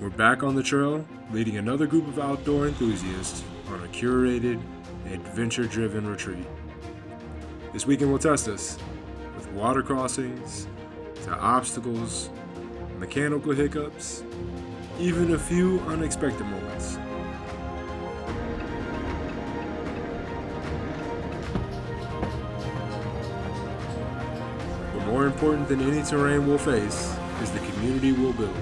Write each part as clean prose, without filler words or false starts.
We're back on the trail, leading another group of outdoor enthusiasts on a curated, adventure-driven retreat. This weekend will test us with water crossings, to obstacles, mechanical hiccups, even a few unexpected moments. But more important than any terrain we'll face is the community we'll build.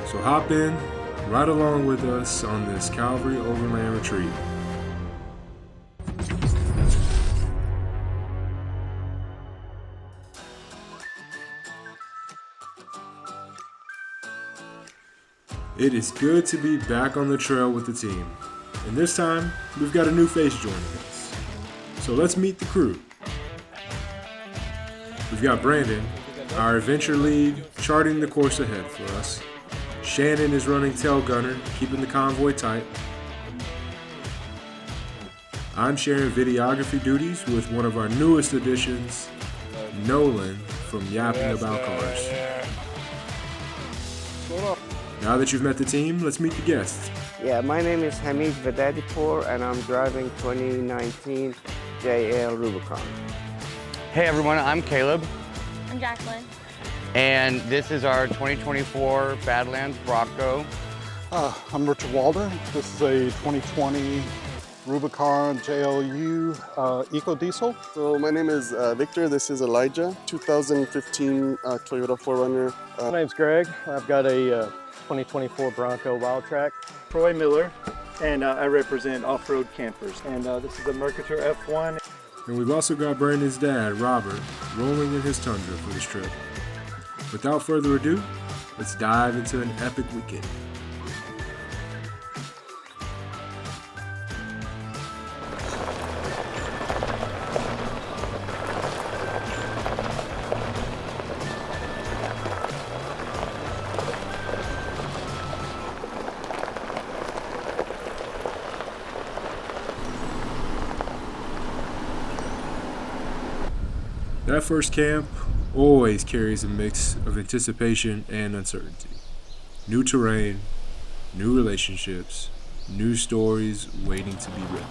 So hop in, ride along with us on this Calvary Overland retreat. It is good to be back on the trail with the team, and this time we've got a new face joining us. So let's meet the crew. We've got Brandon, our adventure lead, charting the course ahead for us. Shannon is running tail gunner, keeping the convoy tight. I'm sharing videography duties with one of our newest additions, Nolan from Yapping About Cars. Now that you've met the team, let's meet the guests. Yeah, my name is Hamid Vedadipour and I'm driving 2019 JL Rubicon. Hey everyone, I'm Caleb. I'm Jacqueline. And this is our 2024 Badlands Bronco. I'm Richard Walder. This is a 2020 Rubicon JLU Eco Diesel. So my name is Victor. This is Elijah, 2015 Toyota 4Runner. My name's Greg. I've got a 2024 Bronco Wildtrak. Troy Miller, and I represent off-road campers. And this is a Mercator F1. And we've also got Brandon's dad, Robert, rolling in his Tundra for this trip. Without further ado, let's dive into an epic weekend. That first camp always carries a mix of anticipation and uncertainty. New terrain, new relationships, new stories waiting to be written.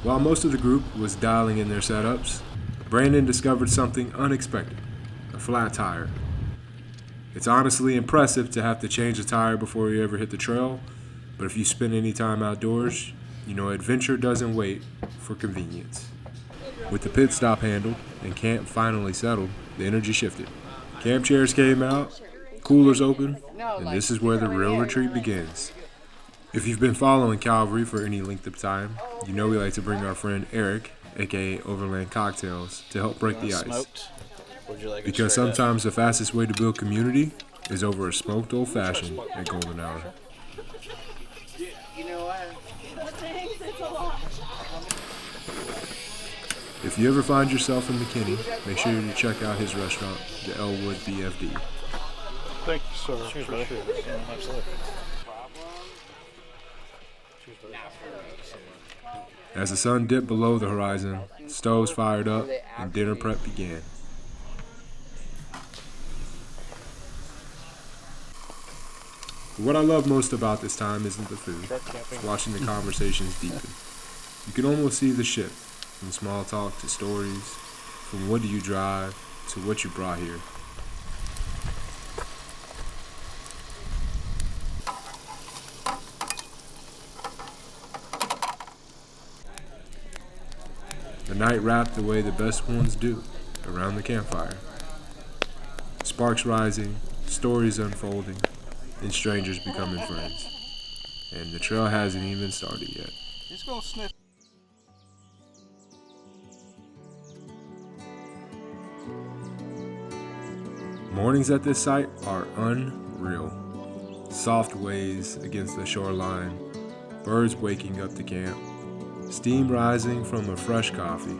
While most of the group was dialing in their setups, Brandon discovered something unexpected, a flat tire. It's honestly impressive to have to change a tire before you ever hit the trail, but if you spend any time outdoors, you know adventure doesn't wait for convenience. With the pit stop handled and camp finally settled, the energy shifted. Camp chairs came out, coolers open, and this is where the real retreat begins. If you've been following Calvary for any length of time, you know we like to bring our friend Eric, aka Overland Cocktails, to help break the ice. Because sometimes the fastest way to build community is over a smoked old fashioned at golden hour. If you ever find yourself in McKinney, make sure to check out his restaurant, the Elwood BFD. Thank you, sir. Cheers, appreciate it. Yeah, absolutely. As the sun dipped below the horizon, stoves fired up, and dinner prep began. But what I love most about this time isn't the food, it's watching the conversations deepen. You can almost see the shift, from small talk to stories, from what do you drive to what you brought here. The night wrapped the way the best ones do, around the campfire. Sparks rising, stories unfolding, and strangers becoming friends. And the trail hasn't even started yet. He's gonna sniff. Mornings at this site are unreal. Soft waves against the shoreline, birds waking up the camp, steam rising from a fresh coffee.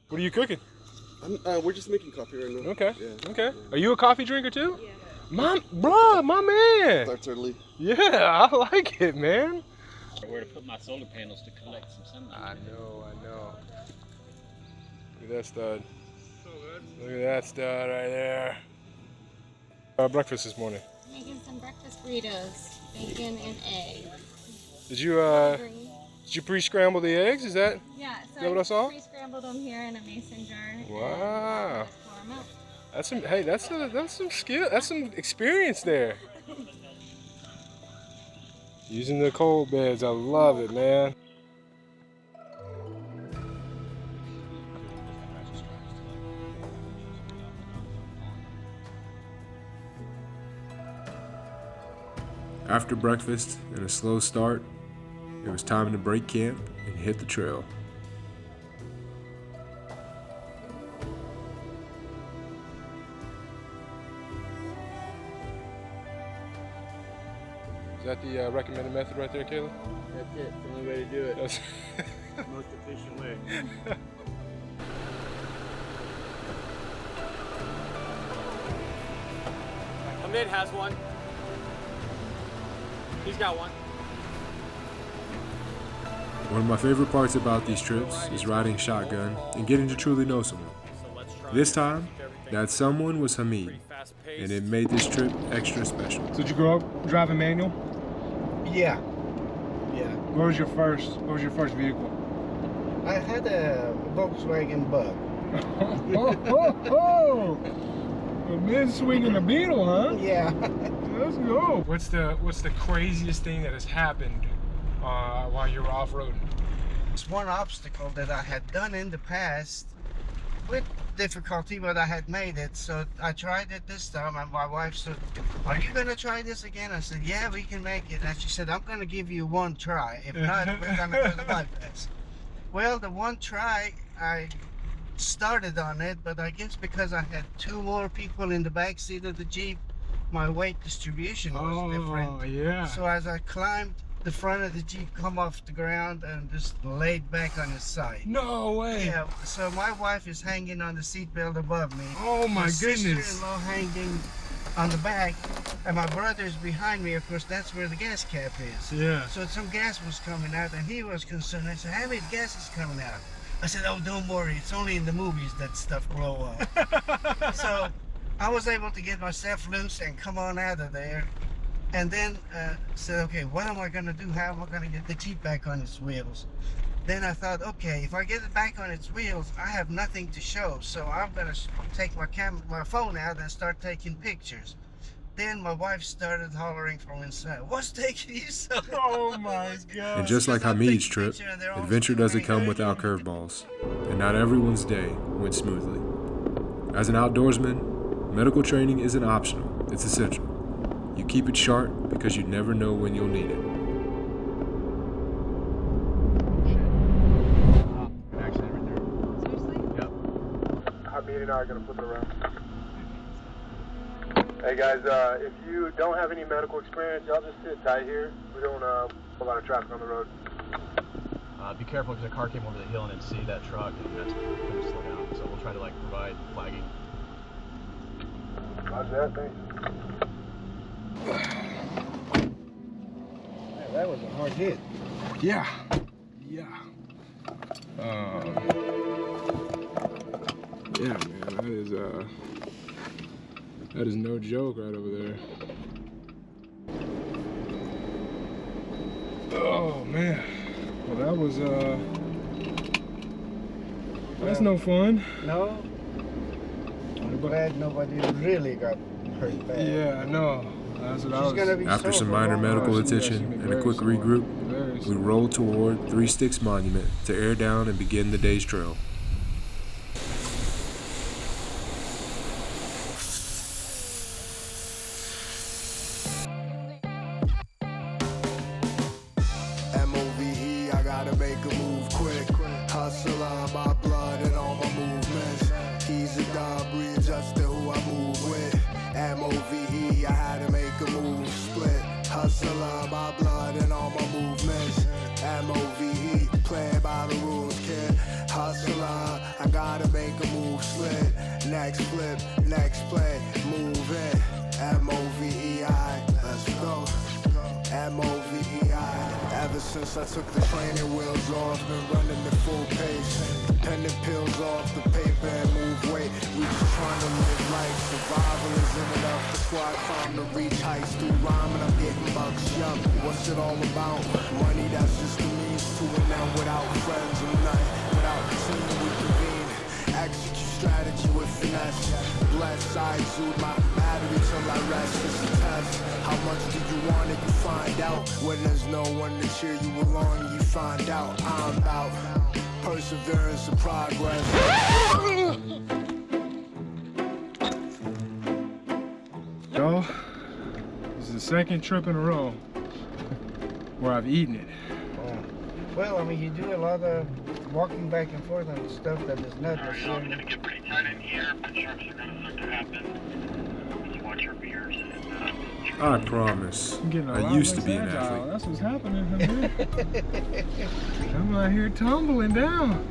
What are you cooking? We're just making coffee right now. Okay. Yeah. Okay. Are you a coffee drinker too? Yeah. My man. Starts early. Yeah, I like it, man. Where to put my solar panels to collect some sunlight. I know. Look at that stud. So good. Look at that stud right there. Breakfast this morning. Making some breakfast burritos, bacon and eggs. Did you pre-scramble the eggs? Is that? Yeah, so that what I saw? pre-scrambled them here in a mason jar. Wow. And pour 'em out. That's some. Hey, that's some skill. That's some experience there. Using the cold beds, I love it, man. After breakfast and a slow start, it was time to break camp and hit the trail. Is that the recommended method right there, Caleb? That's it. It's the only way to do it. That's Most efficient way. Hamid has one. He's got one. One of my favorite parts about these trips is riding shotgun and getting to truly know someone. This time, that someone was Hamid, and it made this trip extra special. So did you grow up driving manual? Yeah. What was your first vehicle? I had a Volkswagen Bug. A man swinging a Beetle, huh? Yeah. Let's go. What's the craziest thing that has happened while you were off-roading? It's one obstacle that I had done in the past with difficulty, but I had made it. So I tried it this time, and my wife said, "Are you gonna try this again?" I said, "Yeah, we can make it." And she said, "I'm gonna give you one try. If not, we're gonna go to bypass." Well, the one try, I started on it, but I guess because I had two more people in the back seat of the Jeep, my weight distribution was different. Oh, yeah. So as I climbed the front of the Jeep, come off the ground and just laid back on his side. No way. Yeah, so my wife is hanging on the seatbelt above me. Oh my goodness. Sister-in-law hanging on the back, and my brother's behind me. Of course, that's where the gas cap is. Yeah. So some gas was coming out, and he was concerned. I said, "How many gas is coming out?" I said, "Oh, don't worry. It's only in the movies that stuff blow up." So I was able to get myself loose and come on out of there. And then said, "Okay, what am I going to do? How am I going to get the Jeep back on its wheels?" Then I thought, okay, if I get it back on its wheels, I have nothing to show. So I'm going to take my phone out and start taking pictures. Then my wife started hollering from inside, "What's taking you so long?" Oh my God. And just like Because I'm Hamid's taking trip, picture and they're all adventure doesn't snoring. come without curveballs. And not everyone's day went smoothly. As an outdoorsman, medical training isn't optional, it's essential. You keep it sharp because you never know when you'll need it. Accident right there. Seriously? Yep. Hamid and I are going to flip it around. Hey guys, if you don't have any medical experience, y'all just sit tight here. We don't have a lot of traffic on the road. Be careful because a car came over the hill and didn't see that truck and that's going to slow down. So we'll try to provide flagging. How's that, thanks. Man, that was a hard hit. Yeah. Yeah, man, that is no joke right over there. Oh man. Well, that was that's no fun. No? I'm glad nobody really got hurt bad. Yeah, I know. That's what She's gonna be After some sober minor long medical run. attention and a quick regroup, we rolled toward Three Sticks Monument to air down and begin the day's trail. MOVE, I gotta make a move quick. Hustle on my blood and all my movements. He's a dog, readjusted who I move with. MOVE, I had to make a move split. Hustle on my blood and all my movements. MOVE, playing by the rules, kid. Hustle on, I gotta next flip, next play, move in. M-O-V-E-I, let's go. M-O-V-E-I. Ever since I took the training wheels off, been running at full pace. Dependent pills off the paper and move weight. We just trying to live life. Survival isn't enough. That's why I climb to reach heights through rhyming. I'm getting bucks. Yup, what's it all about? Money, that's just the means to an end. Without friends and nothing, without team we convene. Execute strategy with finesse. Bless, I exude my battery till I rest. It's a test. How much do you want it? You find out. When there's no one to cheer you along, you find out. I'm about perseverance and progress. Y'all, this is the second trip in a row where I've eaten it. Well, I mean, you do a lot of walking back and forth on stuff that is not necessarily. It's going to get pretty tight in here, but sharks are going to start to happen. You watch your beers. I promise. I used to be an athlete. That's what's happening to me. I'm out here tumbling down.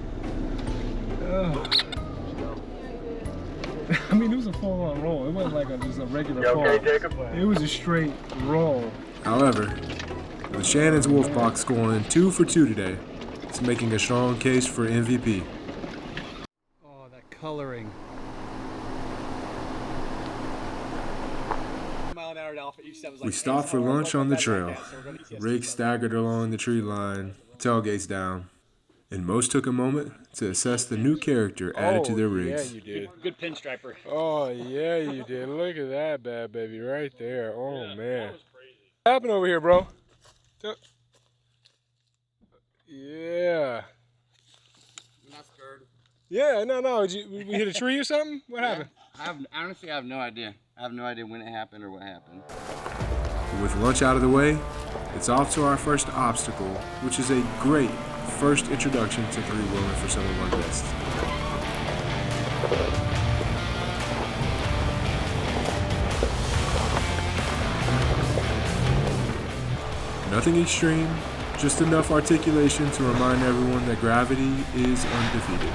I mean, it was a full-on roll. It wasn't like just a regular fall. It was a straight roll. However, with Shannon's Wolfpack scoring 2 for 2 today, it's making a strong case for MVP. Oh, that coloring. We stopped for lunch on the trail. Rick staggered along the tree line, tailgates down, and most took a moment to assess the new character added to their rigs. Yeah, you did. Good pinstriper. Oh, yeah, you did. Look at that bad baby right there. Oh, man. What happened over here, bro? Yeah. I'm not scared. Yeah, no. Did we hit a tree or something? What happened? Honestly, I have no idea. I have no idea when it happened or what happened. With lunch out of the way, it's off to our first obstacle, which is a great first introduction to three-wheeling for some of our guests. Nothing extreme, just enough articulation to remind everyone that gravity is undefeated.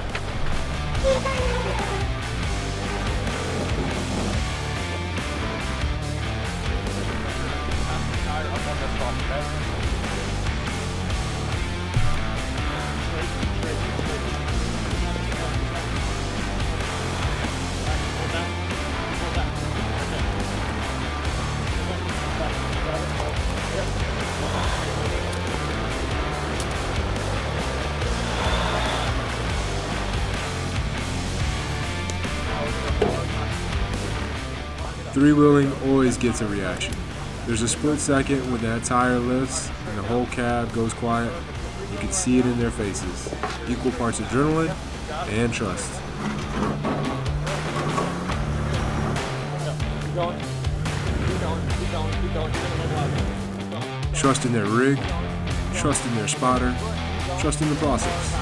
Three-wheeling always gets a reaction. There's a split second when that tire lifts and the whole cab goes quiet. You can see it in their faces. Equal parts adrenaline and trust. Trust in their rig, trust in their spotter, trust in the process.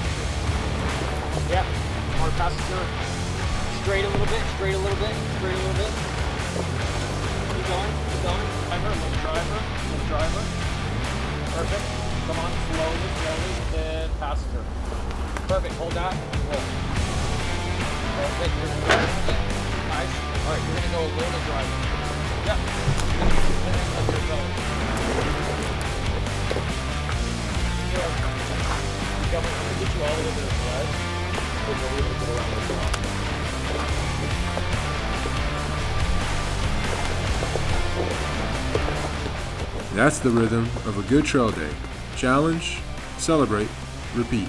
Yeah, more passenger. Straight a little bit, straight a little bit, straight a little bit. Keep going, keep going. Driver. Perfect. Come on, slowly, then passenger. Perfect, hold that. Roll. Perfect, you're gonna go a little bit. Nice. All right, you're gonna go a little bit driver. Yep. Finish up your belly. I'm gonna get you all the way to the side. We'll go a little bit around the top. That's the rhythm of a good trail day. Challenge, celebrate, repeat.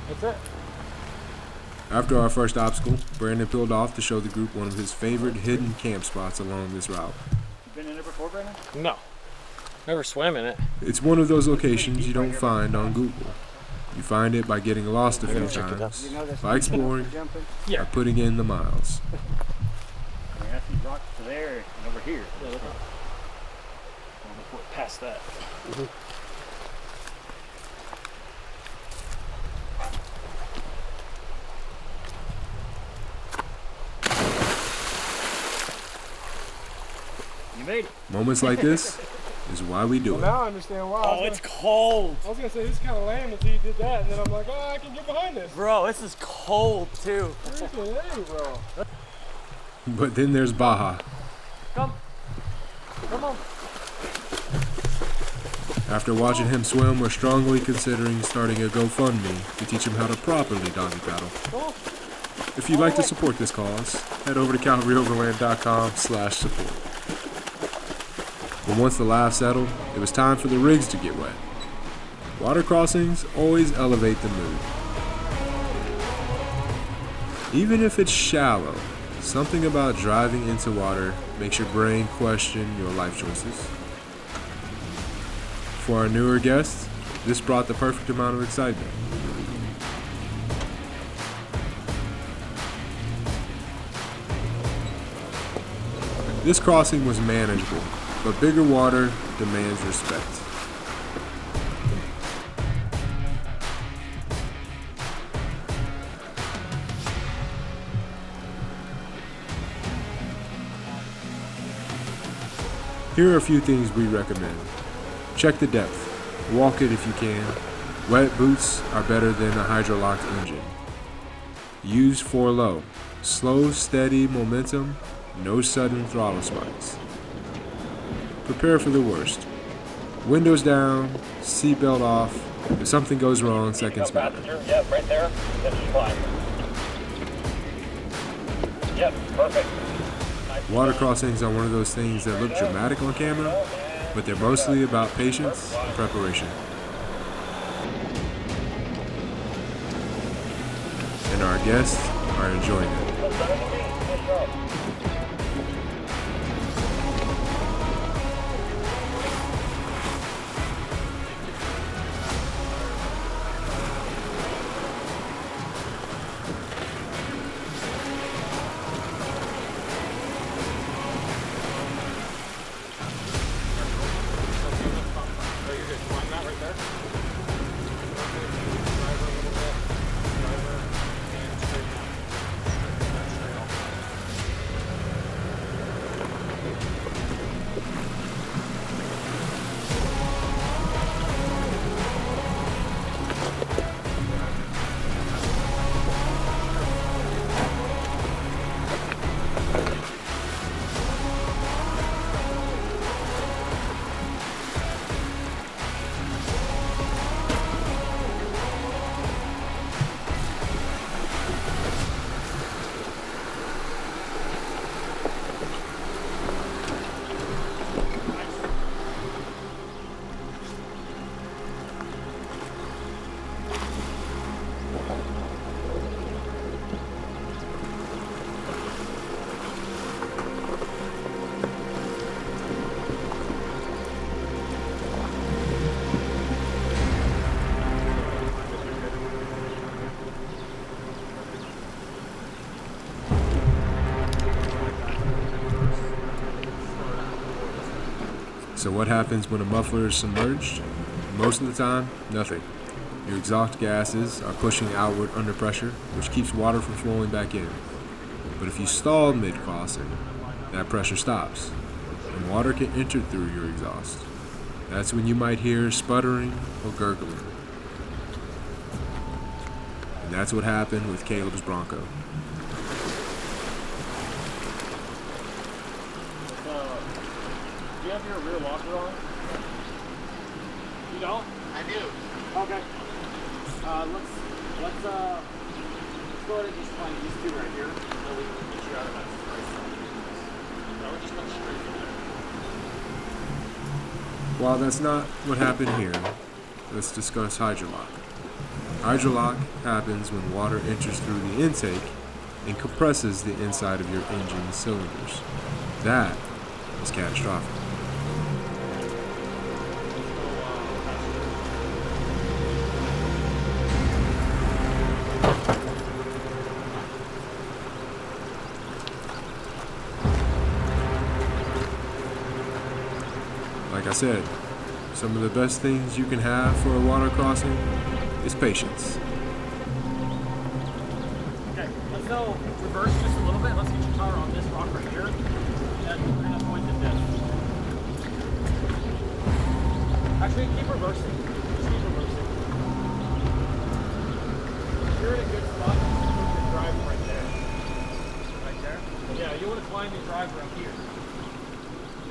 That's it. After our first obstacle, Brandon peeled off to show the group one of his favorite hidden camp spots along this route. You been in there before, Brandon? No. Never swam in it. It's one of those locations you don't find on Google. You find it by getting lost a few times, by exploring, by putting in the miles. I mean, that's these rocks to there and over here. Yeah, look at it. Almost past that. You made it. Moments like this is why we do Well, it. now I understand why. Oh, it's cold. I was gonna say this is kind of lame until you did that, and then I'm like, oh, I can get behind this. Bro, this is cold too. Freaking A, bro. But then there's Baja. Come on. After watching him swim, we're strongly considering starting a GoFundMe to teach him how to properly doggy paddle. If you'd like to support this cause, head over to calvaryoverland.com/support. But once the laugh settled, it was time for the rigs to get wet. Water crossings always elevate the mood. Even if it's shallow, something about driving into water makes your brain question your life choices. For our newer guests, this brought the perfect amount of excitement. This crossing was manageable, but bigger water demands respect. Here are a few things we recommend. Check the depth. Walk it if you can. Wet boots are better than a hydrolocked engine. Use 4 low. Slow, steady momentum, no sudden throttle spikes. Prepare for the worst. Windows down, seatbelt off. If something goes wrong, seconds matter. Yep, right there. That's fine. Yep, perfect. Water crossings are one of those things that look dramatic on camera, but they're mostly about patience and preparation. And our guests are enjoying it. So what happens when a muffler is submerged? Most of the time, nothing. Your exhaust gases are pushing outward under pressure, which keeps water from flowing back in. But if you stall mid-crossing, that pressure stops, and water can enter through your exhaust. That's when you might hear sputtering or gurgling. And that's what happened with Caleb's Bronco. Do you have your rear locker on? You don't? I do. Okay. Let's go ahead and just find these two right here, so we can get you out of that straight. No, we just went straight from there. While that's not what happened here, let's discuss hydrolock. Hydrolock happens when water enters through the intake and compresses the inside of your engine cylinders. That is catastrophic. Like I said, some of the best things you can have for a water crossing is patience. Okay, let's go reverse just a little bit. Let's get your car on this rock right here. And we're going to point to this. keep reversing. Just keep reversing. You're in a good spot. Put your driver right there. Right there? Yeah, you want to climb your driver up here.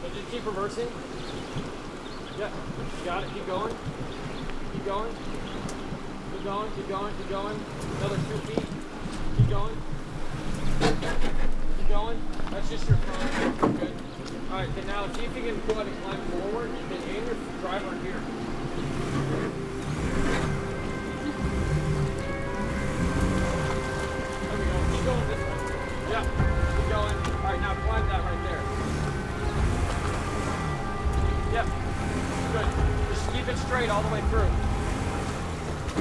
So just keep reversing. Yeah, you got it. Keep going. Keep going. Keep going, keep going, keep going. Another 2 feet. Keep going. Keep going. That's just your front. Good. Alright, then now see if you can go ahead and climb forward and then aim your driver here. There we go. Keep going this way. Yeah. Keep going. Alright, now climb that right there. Yep. Good. Just keep it straight all the way through.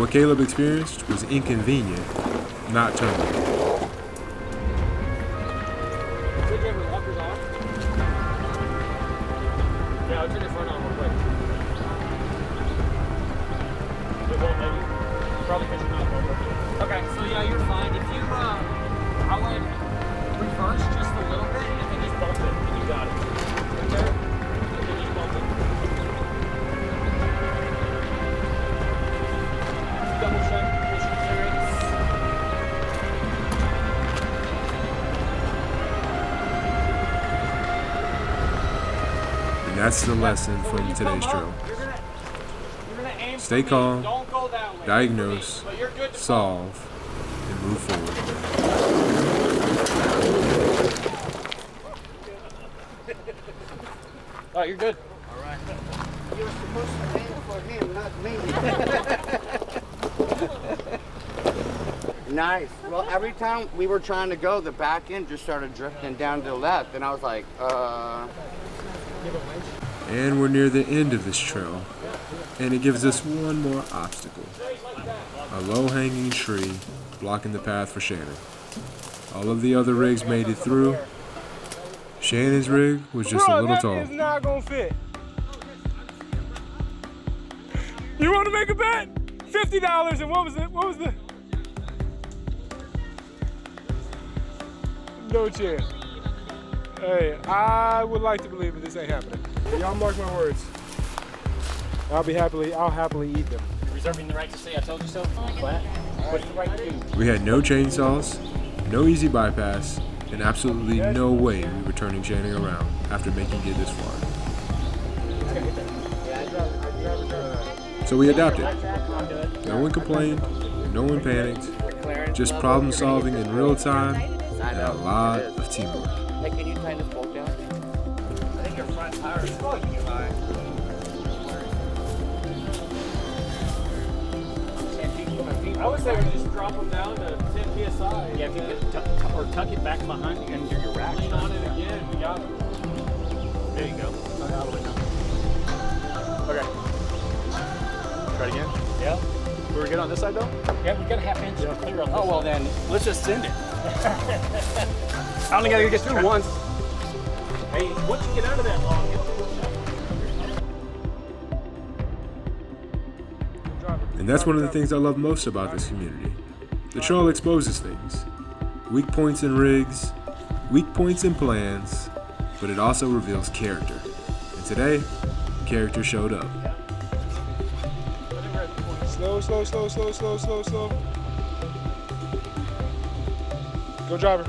What Caleb experienced was inconvenient, not terminal. Yeah, I'll turn your front on real quick. It won't let you. Probably because you're not mobile. Okay, so yeah, you're fine. If you, I would reverse just a little bit and then just bump it, and you got it. Right there, and then just bump it. Double check, mission clearance. And that's the lesson from today's trail. Stay calm, diagnose, solve, and move forward. All right, you're good. All right. You were supposed to aim for him, not me. Nice. Well, every time we were trying to go, the back end just started drifting down to the left, and I was like, And we're near the end of this trail, and it gives us one more obstacle. A low-hanging tree blocking the path for Shannon. All of the other rigs made it through. Shannon's rig was just a little tall. It's not gonna fit. You want to make a bet? $50, and what was the? No chance. Hey, I would like to believe that this ain't happening. Y'all mark my words. I'll happily eat them. You're reserving the right to say I told you so? Flat? What's the right to do? We had no chainsaws, no easy bypass, and absolutely no way we were turning Shannon around after making it this far. So we adapted. No one complained, no one panicked, just problem solving in real time and a lot of teamwork. hey, can you tighten this bolt down? I think your front tire is fucking high. I would say we just drop them down to 10 psi. Yeah, if you could tuck it back behind you and your rack. Lean on it again. We got it. There you go. All the way down. Okay. Try it again. Yeah. We're good on this side though? Yeah, we got a half inch clear on this. Oh well, then let's just send it. I only gotta get through once. Hey, once you get out of that long, And that's one of the things I love most about this community. The trail exposes things. Weak points in rigs, weak points in plans, but it also reveals character. And today, character showed up. Slow. Go, driver.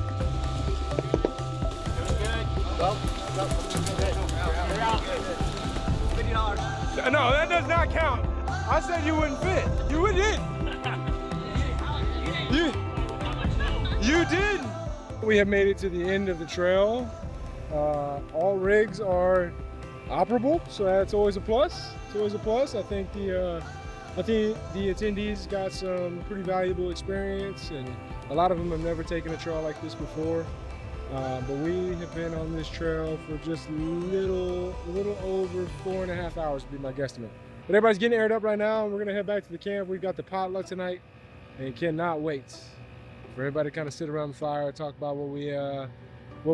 No, that does not count. I said you wouldn't fit. You did. You did. We have made it to the end of the trail. All rigs are operable, so that's always a plus. It's always a plus. I think the attendees got some pretty valuable experience, and a lot of them have never taken a trail like this before. But we have been on this trail for just little over 4.5 hours, would be my guesstimate. But everybody's getting aired up right now, and we're gonna head back to the camp. We've got the potluck tonight, and cannot wait for everybody to kind of sit around the fire, talk about what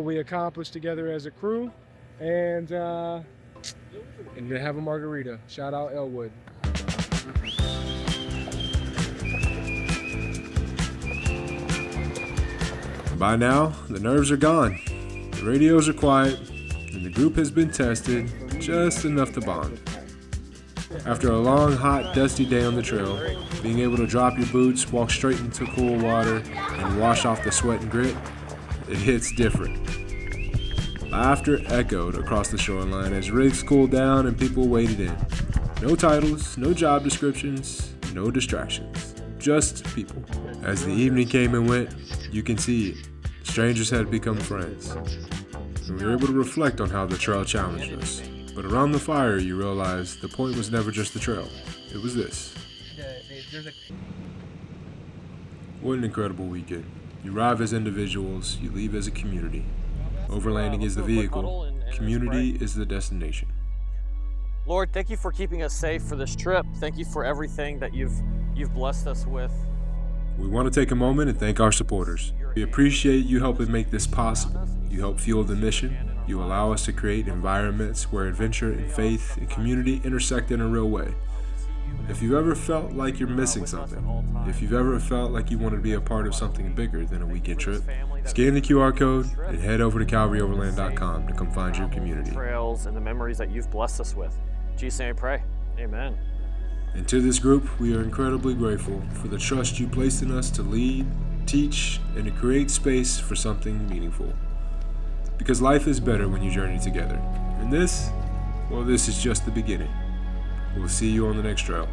we accomplished together as a crew, and have a margarita. Shout out Elwood. By now, the nerves are gone, the radios are quiet, and the group has been tested just enough to bond. After a long, hot, dusty day on the trail, being able to drop your boots, walk straight into cool water, and wash off the sweat and grit, it hits different. Laughter echoed across the shoreline as rigs cooled down and people waded in. No titles, no job descriptions, no distractions, just people. As the evening came and went, you can see it. Strangers had become friends. And we were able to reflect on how the trail challenged us. But around the fire, you realize the point was never just the trail. It was this. What an incredible weekend. You arrive as individuals, you leave as a community. Overlanding is the vehicle, community is the destination. Lord, thank you for keeping us safe for this trip. Thank you for everything that you've blessed us with. We want to take a moment and thank our supporters. We appreciate you helping make this possible. You help fuel the mission. You allow us to create environments where adventure and faith and community intersect in a real way. If you've ever felt like you're missing something, if you've ever felt like you want to be a part of something bigger than a weekend trip, scan the QR code and head over to calvaryoverland.com to come find your community. Trails and the memories that you've blessed us with. In Jesus' name I pray. Amen. And to this group, we are incredibly grateful for the trust you placed in us to lead, teach, and to create space for something meaningful. Because life is better when you journey together. And this is just the beginning. We'll see you on the next trail.